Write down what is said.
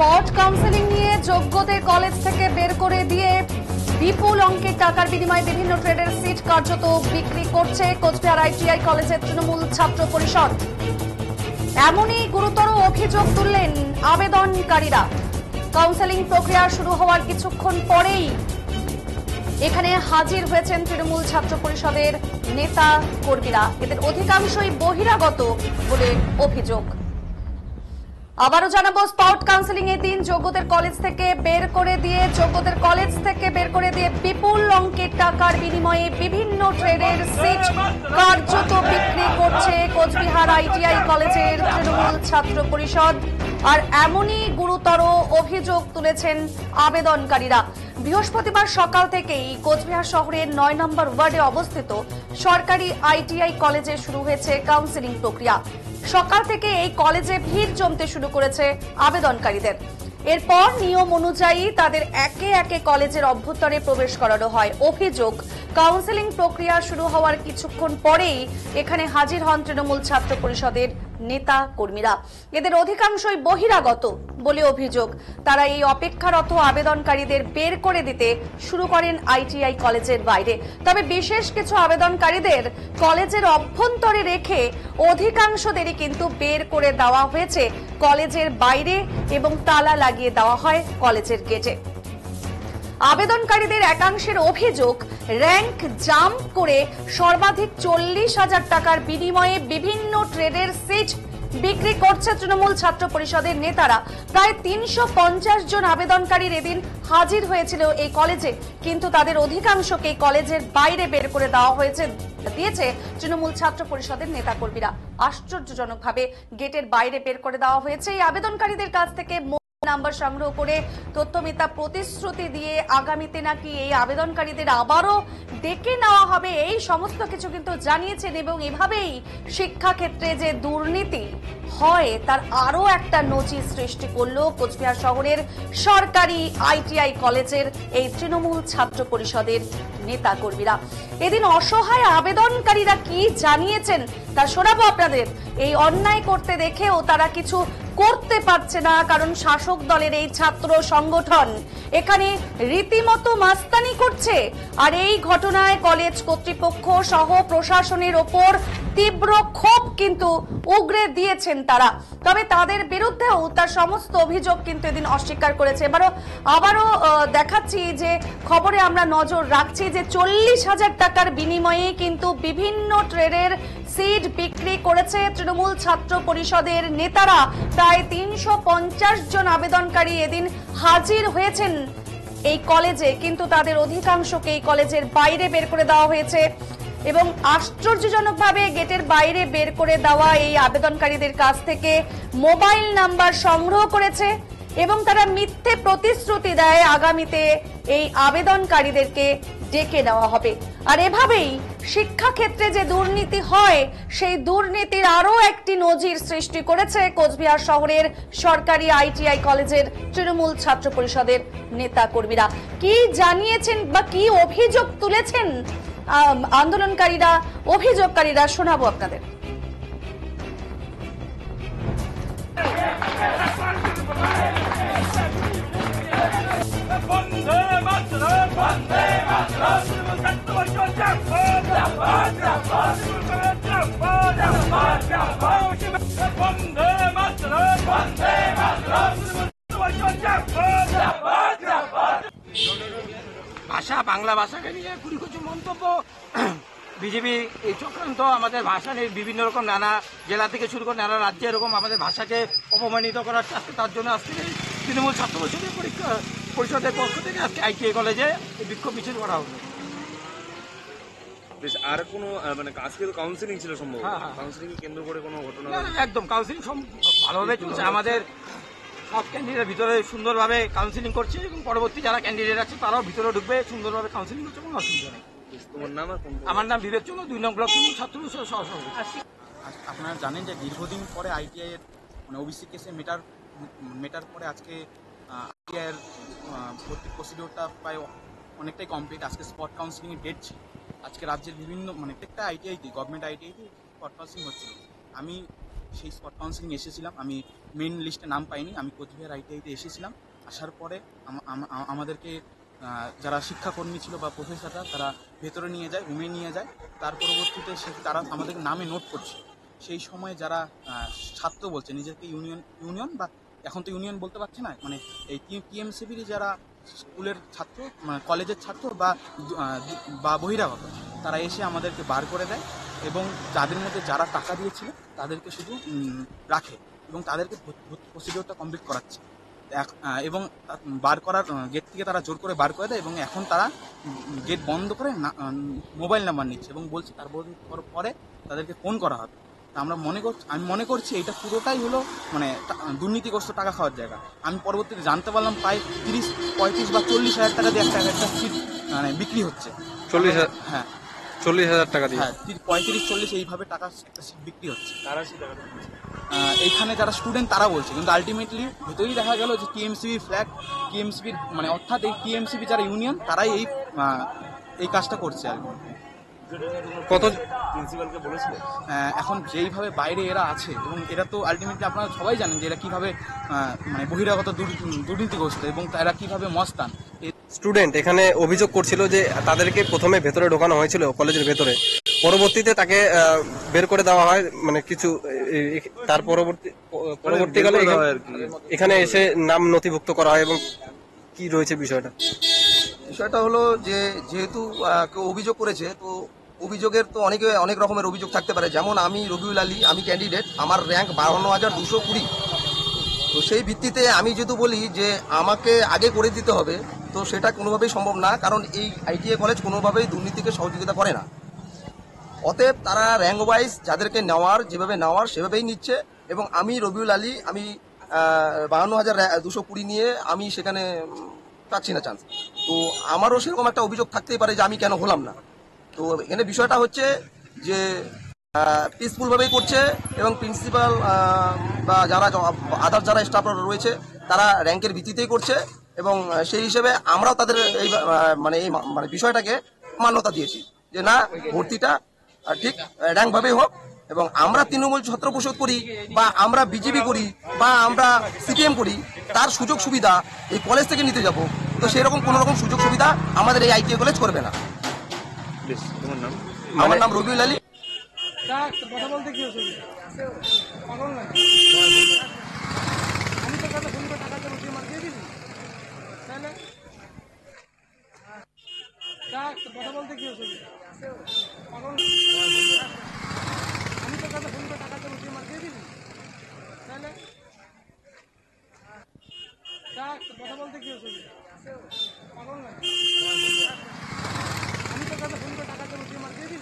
Spot counselling নিয়ে যোগ্যদের college থেকে বের করে দিয়ে বিপুল অঙ্কের টাকার বিনিময়ে বিভিন্ন ট্রেডের সিট কার্যত বিক্রি করছে কোচবিহার আইটিআই কলেজের তৃণমূল ছাত্র পরিষদ। এমনই গুরুতর অভিযোগ তুললেন আবেদনকারীরা। কাউন্সেলিং প্রক্রিয়া শুরু হওয়ার কিছুক্ষণ পরেই এখানে হাজির হয়েছেন তৃণমূল ছাত্র পরিষদের নেতা কর্মীরা। এদের অধিকাংশই বহিরাগত বলে অভিযোগ। আবারও জানাবো, স্পট কাউন্সেলিং এর দিন যোগ্যদের কলেজ থেকে বের করে দিয়ে বিপুল অঙ্কের টাকার বিনিময়ে বিভিন্ন ট্রেডের সিট কার্যত বিক্রি করছে কোচবিহার আইটিআই কলেজের তৃণমূল ছাত্র পরিষদ। আর এমনই গুরুতর অভিযোগ তুলেছেন আবেদনকারীরা। বৃহস্পতিবার সকাল থেকেই কোচবিহার শহরের ৯ নম্বর ওয়ার্ডে অবস্থিত সরকারি আইটিআই কলেজে শুরু হয়েছে কাউন্সেলিং প্রক্রিয়া। সকাল থেকে এই কলেজে ভিড় জমতে শুরু করেছে আবেদনকারীদের। এরপর নিয়ম অনুযায়ী তাদের একে একে কলেজের অভ্যন্তরে প্রবেশ করানো হয়। অভিযোগ, কাউন্সেলিং প্রক্রিয়া শুরু হওয়ার কিছুক্ষণ পরেই এখানে হাজির হন তৃণমূল ছাত্র পরিষদের নেতা কর্মীরা। এদের অধিকাংশই বহিরাগত বলে অভিযোগ। তারা এই অপেক্ষারত আবেদনকারীদের বের করে দিতে শুরু করেন আইটিআই কলেজের বাইরে। তবে বিশেষ কিছু আবেদনকারীদের কলেজের অভ্যন্তরে রেখে অধিকাংশদেরই কিন্তু বের করে দেওয়া হয়েছে কলেজের বাইরে এবং তালা লাগিয়ে দেওয়া হয় কলেজের গেটে। আবেদনকারীদের একাংশের অভিযোগ, র্যাঙ্ক জাম্প করে সর্বাধিক 40,000 টাকার বিনিময়ে বিভিন্ন ট্রেডের সিট বিক্রি করছে তৃণমূল ছাত্র পরিষদের নেতারা। প্রায় 350 জন আবেদনকারীর এদিন হাজির হয়েছিল এই কলেজে, কিন্তু তাদের অধিকাংশকে কলেজের বাইরে বের করে দেওয়া দিয়েছে তৃণমূল ছাত্র পরিষদের নেতাকর্মীরা। আশ্চর্যজনকভাবে গেটের বাইরে বের করে দেওয়া হয়েছে। এই আবেদনকারীদের কাছ থেকে নাম্বার সংগ্রহ করে তথ্য মিথ্যা প্রতিশ্রুতি দিয়ে আগামীতে নাকি এই আবেদনকারীদের আবারও ডেকে নেওয়া হবে, এই সমস্ত কিছু কিন্তু জানিয়েছেন। এবং এভাবেই শিক্ষাক্ষেত্রে যে দুর্নীতি হয় তার আরো একটা নজির সৃষ্টি করলো কোচবিহার শহরের সরকারি আইটিআই কলেজের এই তৃণমূল ছাত্র পরিষদের নেতা কর্মীরা। এদিন অসহায় আবেদনকারীরা কি জানিয়েছেন তা শোনাবো আপনাদের। এই অন্যায় করতে দেখেও তারা কিছু করতে পারছে না, কারণ শাসক দলের এই ছাত্র সংগঠন এখানে রীতিমতো মাস্তানি করছে। আর এই ঘটনায় কলেজ কর্তৃপক্ষ সহ প্রশাসনের ওপর তীব্র ক্ষোভ কিন্তু উগরে দিয়েছেন তারা। তবে তাদের বিরুদ্ধেও তার সমস্ত অভিযোগ কিন্তু এদিন অস্বীকার করেছে। আবারও দেখাচ্ছি যে খবরে আমরা নজর রাখছি যে 40,000 টাকার বিনিময়ে কিন্তু বিভিন্ন ট্রেডের সিট বিক্রি করেছে তৃণমূল ছাত্র পরিষদের নেতারা। প্রায় 350 জন আবেদনকারী এদিন হাজির হয়েছেন এই কলেজে, কিন্তু তাদের অধিকাংশকে এই কলেজের বাইরে বের করে দেওয়া হয়েছে। এবং আশ্চর্যজনকভাবে গেটের বাইরে বের করে দেওয়া এই আবেদনকারীদের কাছ থেকে মোবাইল নাম্বার সংগ্রহ করেছে এবং তারা মিথ্যে প্রতিশ্রুতি দেয় আগামীতে এই আবেদনকারীদেরকে ডেকে নেওয়া হবে। আর এভাবেই শিক্ষাক্ষেত্রে যে দুর্নীতি হয় সেই দুর্নীতির আরো একটি নজির সৃষ্টি করেছে কোচবিহার শহরের সরকারি আইটিআই কলেজের তৃণমূল ছাত্র পরিষদের নেতা কর্মীরা। কি জানিয়েছেন বা কি অভিযোগ তুলেছেন আন্দোলনকারীরা, অভিযোগকারীরা শোনাবো আপনাদের। ভাষা, বাংলা ভাষাকে নিয়ে কিছু মন্তব্য, বিজেপি এই চক্রান্ত আমাদের ভাষা নিয়ে বিভিন্ন রকম নানা জেলা থেকে শুরু করে নানা রাজ্যে এরকম আমাদের ভাষাকে অপমানিত করার চেষ্টা। তার জন্য আজকে তৃণমূল ছাত্র পরিষদের পক্ষ থেকে আজকে আইটিআই কলেজে বিক্ষোভ মিছিল করা হলো। আর কোনো মানে আজকে তো কাউন্সিলিং ছিল সম্ভব, কাউন্সিলিং কেন্দ্র করে কোনো ঘটনা? একদম কাউন্সিলিং ভালোভাবে চলছে। আমাদের সব ক্যান্ডিডেট ভিতরে সুন্দরভাবে কাউন্সিলিং করছে এবং পরবর্তী যারা ক্যান্ডিডেট আছে তারাও ভিতরে ঢুকবে, সুন্দরভাবে কাউন্সিলিং করছে, কোনো অসুবিধা নেই। তোমার নাম? আমার নাম বিবেক চন্দ্র, 2 নং ব্লক ছাত্র সহসভাপতি। আপনারা জানেন যে দীর্ঘদিন পরে আইটিআই এর মানে ওবিসি কেসে মেটার পরে আজকে আইটিআই এর ভর্তি প্রসিডিওরটা প্রায় অনেকটাই কমপ্লিট। আজকে স্পট কাউন্সিলিং এর ডেট ছিল। আজকে রাজ্যের বিভিন্ন মানে প্রত্যেকটা আইটিআইতে, গভর্নমেন্ট আইটিআইতে স্পট কাউন্সিলিং হচ্ছিল। আমি সেই স্পট কাউন্সিলিং এসেছিলাম। আমি মেন লিস্টে নাম পাইনি, আমি কোচবিহার আইটিআইতে এসেছিলাম। আসার পরে আমাদেরকে যারা শিক্ষাকর্মী ছিল বা প্রফেসররা তারা ভেতরে নিয়ে যায়, রুমে নিয়ে যায়। তার পরবর্তীতে তারা আমাদের নামে নোট করছে। সেই সময় যারা ছাত্র বলছে নিজেকে ইউনিয়ন বা এখন তো ইউনিয়ন বলতে পারছে না, মানে এই টিএমসিবির যারা স্কুলের ছাত্র, মানে কলেজের ছাত্র বা বহিরাগত, তারা এসে আমাদেরকে বার করে দেয় এবং যাদের মধ্যে যারা টাকা দিয়েছিল তাদেরকে শুধু রাখে এবং তাদেরকে প্রসিডিওরটা কমপ্লিট করাচ্ছে এবং বার করার গেট থেকে তারা জোর করে বার করে দেয় এবং এখন তারা গেট বন্ধ করে মোবাইল নাম্বার নিচ্ছে এবং বলছে তার পরে তাদেরকে ফোন করা হবে। তা আমি মনে করছি এটা পুরোটাই হলো মানে দুর্নীতিগ্রস্ত টাকা খাওয়ার জায়গা। আমি পরবর্তীতে জানতে পারলাম প্রায় 30, 35 বা 40 হাজার টাকা দিয়ে একটা সিট মানে বিক্রি হচ্ছে। 40,000? হ্যাঁ, 40,000 টাকা দিয়ে? হ্যাঁ, 35-40 এইভাবে টাকা একটা সিট বিক্রি হচ্ছে। তারা সেই টাকাটা এইখানে যারা স্টুডেন্ট তারা বলছে, কিন্তু আলটিমেটলি ভেতরেই দেখা গেল যে টিএমসিবি ফ্ল্যাগ, টিএমসিবির মানে অর্থাৎ এই টিএমসিবি যারা ইউনিয়ন তারাই এই কাজটা করছে আর কি। কত প্রিন্সিপালকে বলেছিল? এখন যেইভাবে বাইরে এরা আছে এবং এরা তো আলটিমেটলি আপনারা সবাই জানেন যে এরা কীভাবে মানে বহিরাগত দুর্নীতিগ্রস্ত এবং এরা কীভাবে মস্তান। স্টুডেন্ট এখানে অভিযোগ করছিল যে তাদেরকে প্রথমে ভেতরে ঢোকানো হয়েছিল কলেজের ভেতরে, পরবর্তীতে তাকে বের করে দেওয়া হয়, মানে কিছু তার পরবর্তীকালে এখানে এসে নাম নথিভুক্ত করা হয়। এবং কি রয়েছে বিষয়টা? বিষয়টা হলো যে যেহেতু কেউ অভিযোগ করেছে, তো অভিযোগের তো অনেক রকমের অভিযোগ থাকতে পারে। যেমন আমি রবিউল আলী, আমি ক্যান্ডিডেট, আমার র্যাঙ্ক 52,220। তো সেই ভিত্তিতে আমি যেহেতু বলি যে আমাকে আগে করে দিতে হবে, তো সেটা কোনোভাবেই সম্ভব না, কারণ এই আইটিআই কলেজ কোনোভাবেই দুর্নীতিকে সহযোগিতা করে না। অতএব তারা র্যাঙ্ক ওয়াইজ যাদেরকে যেভাবে নেওয়ার সেভাবেই নিচ্ছে এবং আমি রবিউল আলী, আমি 52,220 নিয়ে আমি সেখানে পাচ্ছি না চান্স। তো আমারও সেরকম একটা অভিযোগ থাকতেই পারে যে আমি কেন হলাম না। তো এখানে বিষয়টা হচ্ছে যে পিসফুলভাবেই করছে এবং প্রিন্সিপাল বা আদার যারা স্টাফরা রয়েছে তারা র্যাঙ্কের ভিত্তিতেই করছে এবং সেই হিসেবে আমরাও তাদের এই বিষয়টাকে মান্যতা দিয়েছি যে না, ভর্তিটা ঠিক র্যাঙ্কভাবেই হোক। এবং আমরা তৃণমূল ছাত্র পরিষদ করি বা আমরা বিজেপি করি বা আমরা সিপিএম করি, তার সুযোগ সুবিধা এই কলেজ থেকে নিতে যাব, তো সেরকম কোনো রকম সুযোগ সুবিধা আমাদের এই আইটিআই কলেজ করবে না। তোমার নাম? আমার নাম রবিউল আলী। আমি তো